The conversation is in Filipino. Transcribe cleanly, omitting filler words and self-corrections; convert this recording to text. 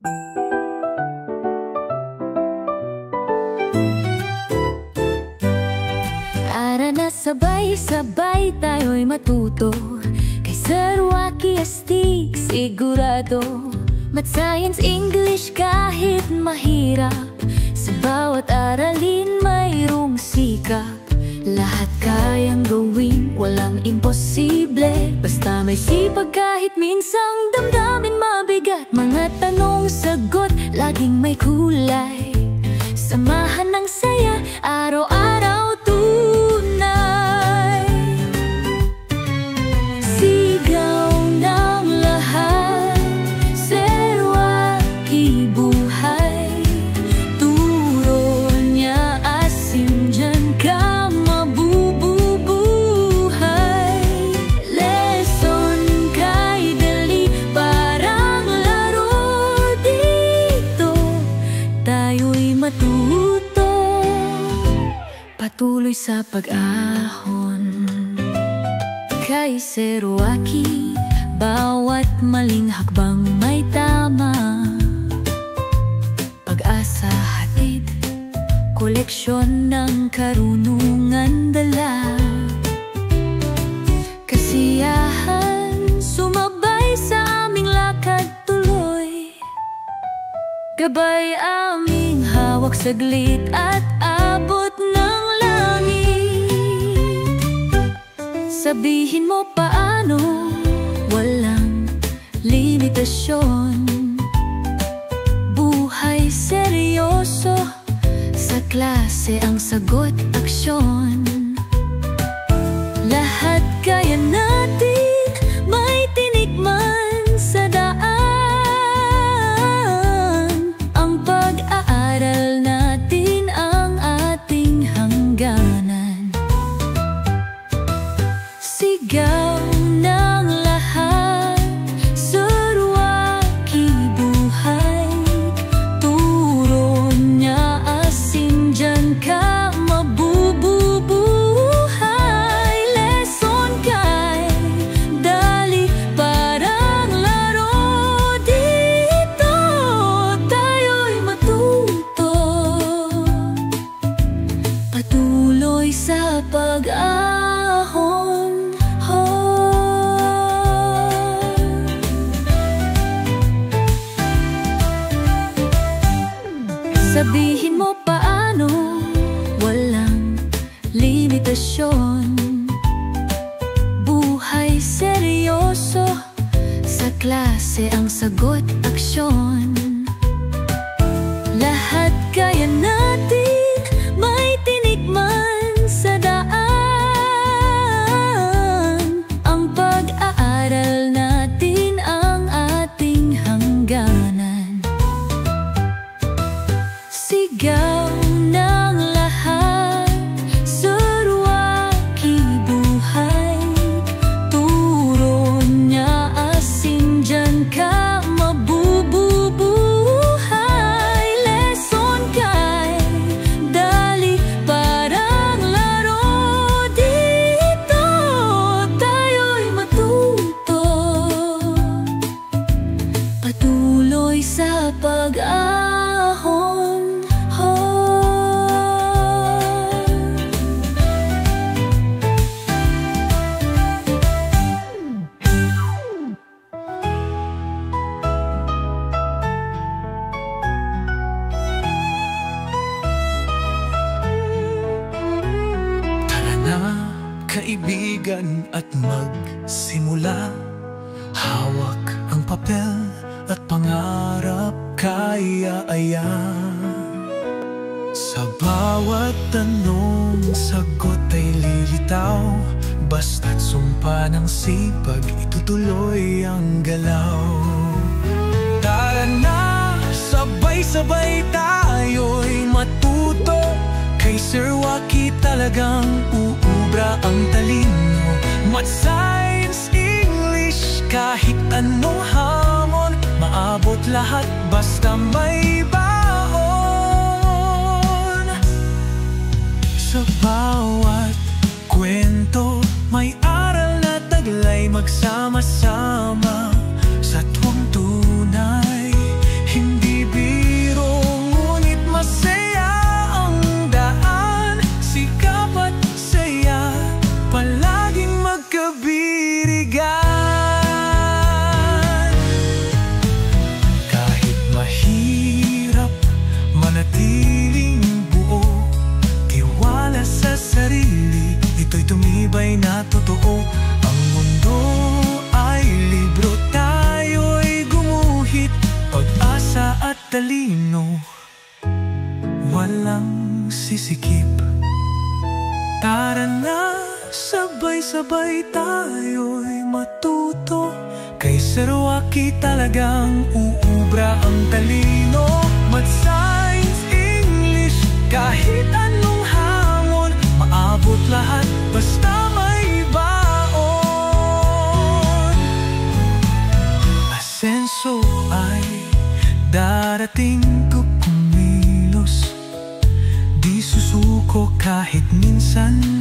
Ara na sabay-sabay tayo'y matuto kay Sir Waki Astig, sigurado. Math, Science, English kahit mahirap, sa bawat aralin mayroong sikap. Lahat kayang gawin, walang imposible, basta may sipag kahit minsang damdamin mabigat. Mga tanong, sagot, laging may kulay, samahan ng saya, araw-araw tunay. Sigaw ng lahat, Sir Waki buhay, turo niya asim, dyan ka mabubuhay. Lesson kay dali, parang laro dito, tayo'y matuto, patuloy sa pag-ahon. Kay Sir Waki, bawat maling hakbang may tama, pag-asa hatid, koleksyon ng karunungan dala. Kasiyahan, sumabay sa aming lakad tuloy, gabay aming hawak saglit at abot ng langit. Sabihin mo paano, walang limitasyon, buhay seryoso, sa klase ang sagot aksyon. Lahat kaya natin, may tinik man sa daan, ang pag-aaral natin ang ating hangganan. Sigaw ng lahat, Sir Waki buhay, turo niya asim, dyan ka mabubuhay. Lesson kay dali, parang laro dito, tayo'y matuto, patuloy sa pag-ahon. Sabihin mo paano, walang limitasyon, buhay seryoso, sa klase ang sagot aksyon. Lahat kaya natin, may tinik man sa daan, ang pag-aaral natin ang ating hangganan. Sigaw ng lahat, Sir Waki buhay, turo niya asim, dyan ka mabubuhay. Lesson kay dali, parang laro dito, tayo'y matuto, patuloy sa pag-ahon. Tara na, kaibigan, at magsimula. Hawak ang papel at pangarap, kaya-aya. Sa bawat tanong, sagot ay lilitaw, basta't sumpa ng sipag, itutuloy ang galaw. Tara na, sabay-sabay tayo'y matuto, kay Sir Waki talagang uubra ang talino. Math, Science, English, kahit anong hamon, maabot lahat basta may baon. Sa bawat kwento, may aral na taglay, magsama-sama sa tuwang tunay. Hindi Pag-asa at talino, walang sisikip. Tara na, sabay-sabay tayo'y matuto. Kay Sarawaki talagang uubra ang talino. Math, Science, English, kahit anong hamon, maabot lahat basta may baon. Asenso ay darating ko kumilos, di susuko kahit minsan.